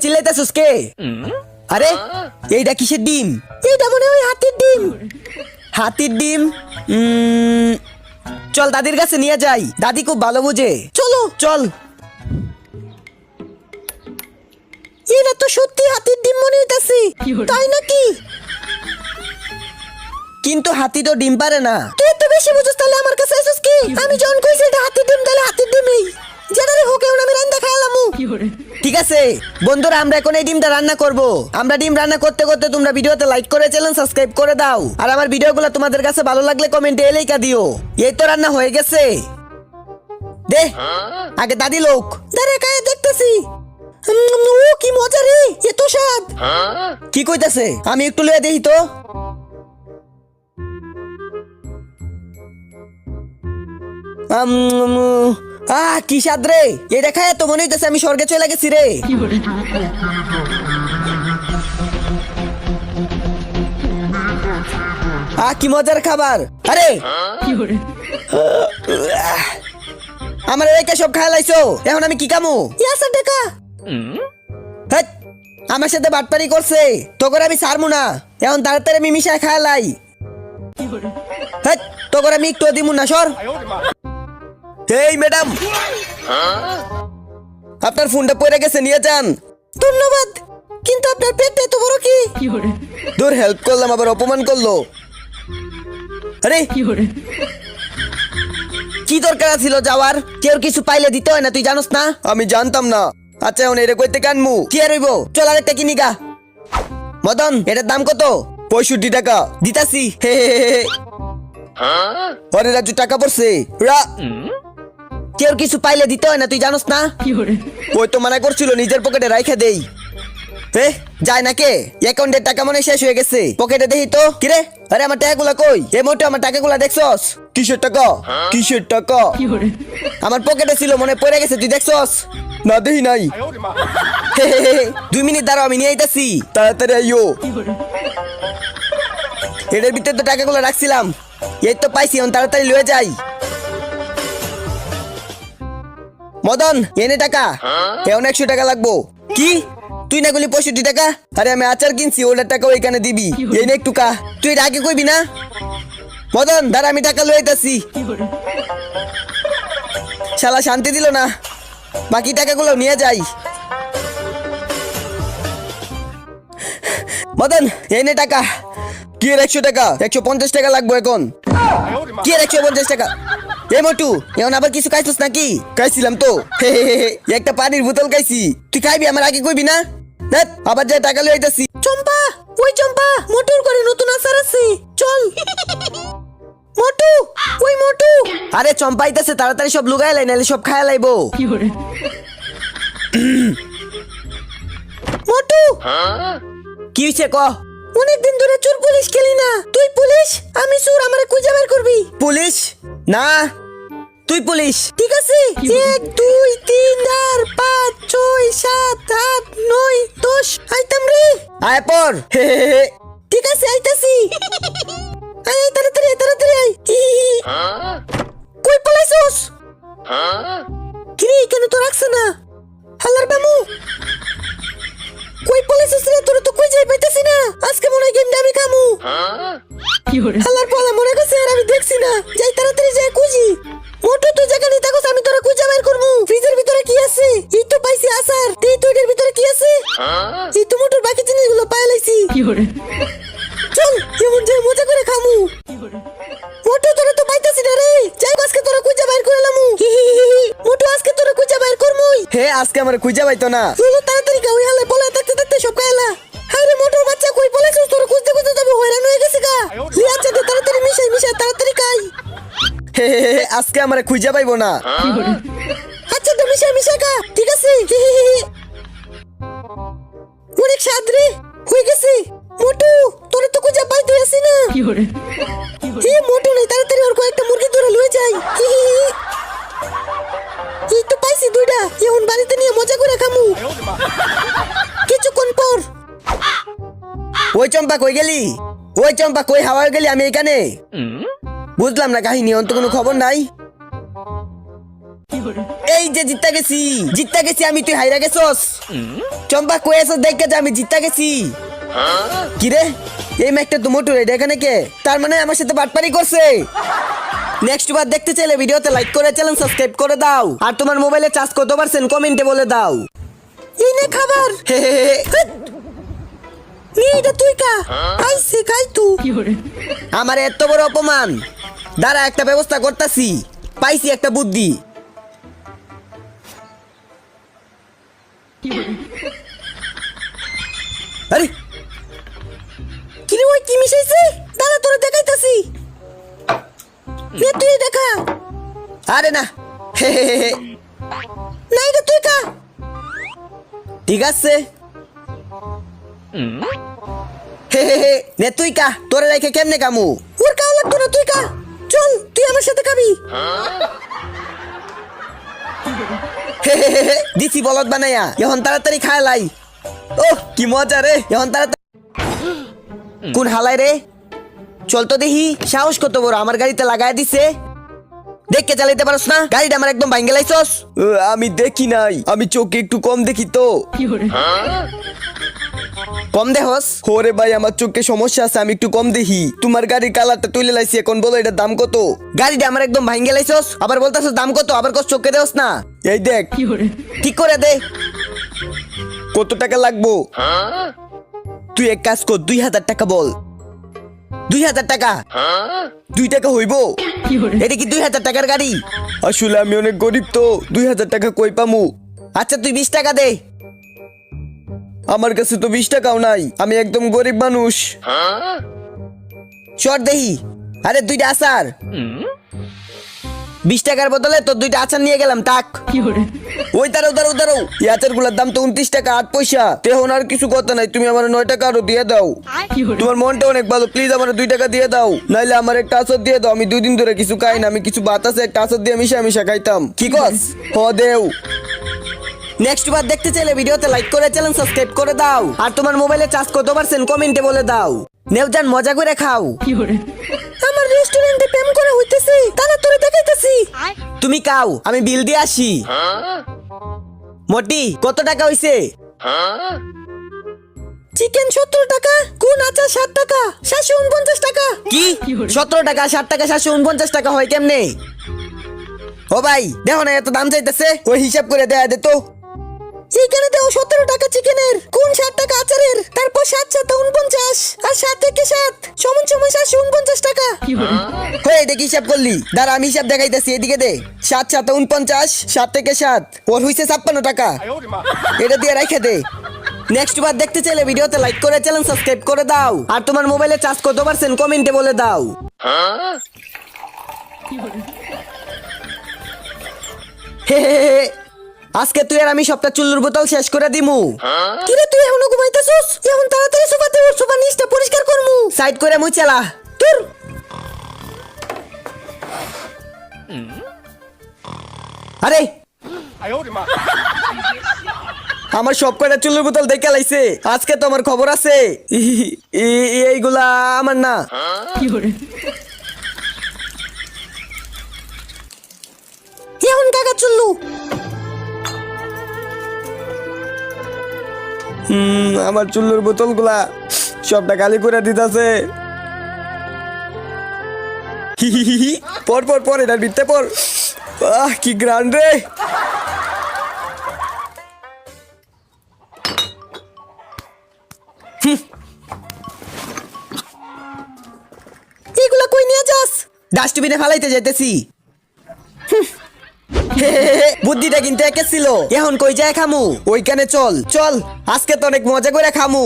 চিল্লাইতাছস কে? আরে এইটা কিসের ডিম? এইটা মনে হয় হাতির ডিম। হাতির ডিম? চল দাদির কাছে নিয়ে যাই, দাদি খুব ভালো বুঝে। চলো চল। এটা তো সত্যি হাতির ডিম মনে হইতাছে, তাই নাকি? কিন্তু হাতি তো ডিম পারে না। তুই তো বেশি বুঝছিস, তাহলে আমার কাছে আইছিস কি? আমি যখন কইছি এটা হাতির ডিম, তাহলে হাতির ডিমই যেটারে হোকে আমি রান্না খাইলামু। ঠিক আছে বন্ধুরা, আমরা এখন এই ডিমটা রান্না করব। আমরা ডিম রান্না করতে করতে তোমরা ভিডিওতে লাইক করে চ্যানেল সাবস্ক্রাইব করে দাও, আর আমার ভিডিওগুলো তোমাদের কাছে ভালো লাগলে কমেন্টে এলাইকা দিও। এই তো রান্না হয়ে গেছে। দে আগে দাদি লোক দাঁড়া কায়ে দেখতেছি। ও কি মজা রে, এত স্বাদ। কি কইতাছে? আমি একটু লয়ে দেখি তো। কি স্বাদ রে, এটা খায় তো মনে হইতেছে আমি স্বর্গে চলে গেছি রে। কি মজার খাবার। আরে আমার এলাকা সব খায় লাইছো, এখন আমি কি কামু? আমার সাথে বাটপারি করছে, তোকে আমি ছাড়বো না। এখন তাড়াতাড়ি আমি মিশায় খায় লাই। তোকে আমি একটু দিমু না, সর। এই ম্যাডাম, আপনার ফোনটা পড়ে গেছে, নিয়ে যান। ধন্যবাদ, কিন্তু আপনার পেটটা এত বড় কি? দূর হেল্প করলাম, আবার অপমান করলো। আরে কি দরকার ছিল যাওয়ার? কেউ কিছু পাইলে দিতে হয় না, তুই জানোস না? আমি জানতাম না। আচ্ছা এখন এটা কইতে কানমু কি আর হইব? চল আরেকটা কিনি গা। মদন, এটার দাম কত? 65 টাকা। দিতাছি। আরে রাজু, টাকা পড়ছে। কেউ কিছু পাইলে দিতে হয় না, তুই জানোস না? ওই তো মানা করছিল নিজের পকেটে রাইখা দেই। যায় না কে? অ্যাকাউন্টের টাকা মনে শেষ হয়ে গেছে, পকেটে দেখি তো। কিরে, আরে আমার টাকাগুলা কই? এই মোটে আমার টাকাগুলা দেখছস? কিসের টাকা? কিসের টাকা? আমার পকেটে ছিল, মনে পড়ে গেছে, তুই দেখছস? না দেখি নাই। 2 মিনিট দাঁড়াও, আমি নিয়ে আইতাছি। তাড়াতাড়ি আইও। এটার ভিতরে তো টাকাগুলো রাখছিলাম, এই তো পাইছি, এখন তাড়াতাড়ি লয়ে যাই। মদন, এনে টাকা। এখন 100 টাকা লাগবো। কি? তুই না গুলি 65 টাকা? আরে আমি আচার কিনছি, ওটার টাকা ওইখানে দিবি। এই নে একটু কা। তুই এটা আগে কইবি না? মদন দাঁড়া, আমি টাকা লয়ে আইতাছি। শালা শান্তি দিল না, বাকি টাকাগুলো নিয়ে যাই। মদন এনে টাকা। কি এর 100 টাকা? 150 টাকা লাগবো এখন। কি এর 150 টাকা? এ মোটু, এখন আবার কিছু খাইছিস নাকি? খাইছিলাম তো। একটা পানির বোতল খাইছি। তুই খাইবি, আমার আগে কইবি না? আবার যাই টাকা লয়ে আইতাছি। চম্পা, ওই চম্পা, মোটুর করে নতুন আচার আছে, চল। মোটু, ওই মোটু। আরে চম্পা আইতাছে, তাড়াতাড়ি সব লুগাই লাই, নালে সব খায়া লাইবো। মোটু, কি হইছে ক? অনেকদিন ধরে চোর পুলিশ খেলি না। তুই পুলিশ, আমি চোর, আমারে খুঁজে বের করবি। পুলিশ না, তুই পুলিশ। ঠিক আছে, 1 2 3 4 5 6 7 8 9 10 আইতাম রে। আয় পর। ঠিক আছে আইতাছি। আয় তাড়াতাড়ি তাড়াতাড়ি আয়। কই পালাইছস? কি কেন তো রাখছ না? হালার বামু, কই পালাইছস রে? তোর তো কই যাই পাইতাছি না। আজকে মনে হয় গেমটা আমি কামু। হালার পালা মনে করছে আর আমি দেখছি না। যাই তাড়াতাড়ি যাই খুঁজি। মোটু তুই জায়গা নিতে থাকস, আমি তোরা খুঁজে বের করবো। ফ্রিজের ভিতরে কি আছে? এই তো পাইছি আচার। এই তো এটার ভিতরে কি আছে? এই তো মোটুর বাকি জিনিসগুলো পাই লাইছি। চল এমন যাই মজা করে খামু। মোটু তোরা তো পাইতাছি না রে। যাই আজকে তোরা খুঁজে বের করে লামু। মোটু আজকে তোরা খুঁজে বের করমুই। আজকে আমার খুঁজে পাইতো না। তাড়াতাড়ি গাওই হালে পলা থাকতে থাকতে সব খাইলা। আরে মোটুর বাচ্চা কই পলাইছস? তোরা খুঁজতে খুঁজতে যাবে হয়রান হয়ে গেছে গা। আচ্ছা তাড়াতাড়ি মিশাই মিশাই তাড়াতাড়ি খাই। আজকে আমার খুঁজে পাইবো না। আচ্ছা তো মিশাই মিশাই খা, ঠিক আছে। অনেক স্বাদ রে, হয়ে গেছে। মোটু তোরা তো খুঁজে পাইতে আসি না। মোটু নেই, তাড়াতাড়ি ওর কয়েকটা মুরগি ধরে লয়ে যাই। এই তো পাইছি 2টা, এখন বাড়িতে নিয়ে মজা করে খামু। কিছুক্ষণ পর। ওই চম্পা কই গেলি? ওই চম্পা কই হাওয়া গেলি? আমি এখানে। বুঝলাম না কাহিনী, অন্ত কোনো খবর নাই। এই যে জিততে গেছি আমি, তুই হাইরা গেছস। চম্পা কই আছস দেখে যে আমি জিততে গেছি। কি রে এই ম্যাচটা তো মোটু রে এখানে কে? তার মানে আমার সাথে বাটপারি করছে। নেক্সট বার দেখতে চাইলে ভিডিওতে লাইক করে চ্যানেল সাবস্ক্রাইব করে দাও, আর তোমার মোবাইলে চার্জ কত পারছেন্ট কমেন্টে বলে দাও। এই নে খাবার। নে এটা তুই কা আইছে খাই তুই। আমার এত বড় অপমান, দাঁড়া একটা ব্যবস্থা করতাছি, পাইছি একটা বুদ্ধি। আরে কি রে ওই কি মিশাইছে? দাঁড়া তোরে দেখাইতাছি। নে তুই দেখা। আরে না না এটা তুই কা। ঠিক আছে নে তুই কা, তোরে রেখে কেমনে কামু? ওর কাও লাগতো না, তুই কা। চল তুই আমার সাথে খাবি। দিছি বলদ বানাইয়া, এখন তাড়াতাড়ি খায় লাই। ওহ কি মজা রে, এখন তাড়াতাড়ি। কোন হালাই রে? চল তো দেখি, সাহস কত বড় আমার গাড়িতে লাগাই দিছে। দেখকে চালাইতে পারস না? গাড়িটা আমার একদম ভাঙ্গে লাইছস। আমি দেখি নাই, আমি চোখে একটু কম দেখি তো। কম দেহস? ওরে ভাই আমার চোখে সমস্যা আছে, আমি একটু কম দেখি। তোমার গাড়ির কালারটা তুলে লাইছি, এখন বলো এটার দাম কত? গাড়িটা আমার একদম ভাঙ্গে লাইছস, আবার বলতাছস দাম কত? আবার কস চোখে দেহস না। এই দেখ ঠিক করে দে। কত টাকা লাগবো? তুই এক কাজ কর, 2000 টাকা বল। 2000 টাকা? 2 টাকা হইব? এটা কি 2000 টাকার গাড়ি? আসলে আমি অনেক গরিব তো, 2000 টাকা কই পামু? আচ্ছা তুই 20 টাকা দে। আমার কাছে তো 20 টাকাও নাই, আমি একদম গরিব মানুষ। শর্ট দেহি। আরে 2টা আচার। 20 টাকার বদলে তোর 2টা আচার নিয়ে গেলাম, টাক। ওই দাঁড়াও, এই আচার গুলার দাম তো 29 টাকা 8 পয়সা। তেহন আর কিছু কথা নাই, তুমি আমার 9 টাকা আরো দিয়ে দাও। তোমার মনটা অনেক ভালো, প্লিজ আমার 2 টাকা দিয়ে দাও। নাইলে আমার একটা আচার দিয়ে দাও, আমি 2 দিন ধরে কিছু খাই না। আমি কিছু ভাত আছে, একটা আচার দিয়ে মিশা খাইতাম। কি কস? হ দেও। নেক্সট বার দেখতে চাইলে ভিডিওতে লাইক করে চ্যানেল সাবস্ক্রাইব করে দাও, আর তোমার মোবাইলে চার্জ কত পারছেন্ট কমেন্টে বলে দাও। নেওজান মজা করে খাও। আমার রেস্টুরেন্টে প্রেম করা হইতেছে, তারা তোরে দেখাইতাছি। তুমি খাও, আমি বিল দিয়ে আসি। মোটি কত টাকা হইছে? চিকেন 70 টাকা, কোন আচার 60 টাকা, 749 টাকা। কি 17 টাকা 60 টাকা 749 টাকা হয় কেমনে? ও ভাই দেখো না এত দাম চাইতেছে, ওই হিসাব করে দেয়া দে তো। এইখানে দেও 17 টাকা চিকেনের, কোন 60 টাকা আচারের, তারপর 7 7 49 আর 7 থেকে 7 সমান 749 টাকা। হয়ে দেখি হিসাব করলি, দাঁড়া আমি হিসাব দেখাইতেছি, এদিকে দে। 7 7 49, 7 থেকে 7 ওর হইছে 56 টাকা। এটা দিয়ে রাইখে দে। নেক্সট বার দেখতে চাইলে ভিডিওতে লাইক করে চ্যানেল সাবস্ক্রাইব করে দাও, আর তোমার মোবাইলে চার্জ কত পারছেন্ট কমেন্টে বলে দাও। আজকে তুই আর আমি সবটা চুল্লুর বোতল শেষ করে দিমু। কি রে তুই এখনো ঘুমাইতেছস? এখন তাড়াতাড়ি সোফাতে ওঠ, সোফা নিচটা পরিষ্কার করমু। সাইড করে মুই চালা তোর। আরে আমার সব কয়টা চুল্লুর বোতল দেখে লাইছে, আজকে তো আমার খবর আছে। এইগুলা আমার না। এখন কাকা চুল্লু। আমার চুল্লুর বোতল গুলা সবটা খালি করে দিতেছে। পর এটার ভিতরে পর। কি গ্রান্ড রে। এগুলা কই নিয়ে যাস? ডাস্টবিনে ফেলাইতে যাইতেছি। বুদ্ধিটা কিন্তু একে ছিল, এখন কই যায় খামু? ওইখানে চল চল, আজকে তো অনেক মজা করে খামু।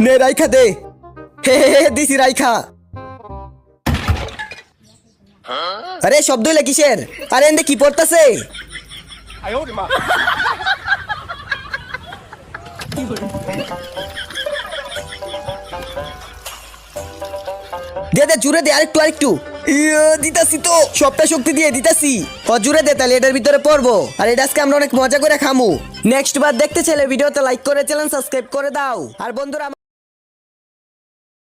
নে রাইখা দে। দিছি রাইখা। আরে শব্দ হইলে কিসের? আরে এনে কি পড়তাছে? দে জুড়ে দে, আরেকটু দিতাছি তো, সবটা শক্তি দিয়ে দিতাছি। জুড়ে দে, তাহলে এটার ভিতরে পড়বো। আর এটা আজকে আমরা অনেক মজা করে খামু। নেক্সট বার দেখতে চাইলে ভিডিওতে লাইক করে চ্যানেল সাবস্ক্রাইব করে দাও, আর বন্ধুরা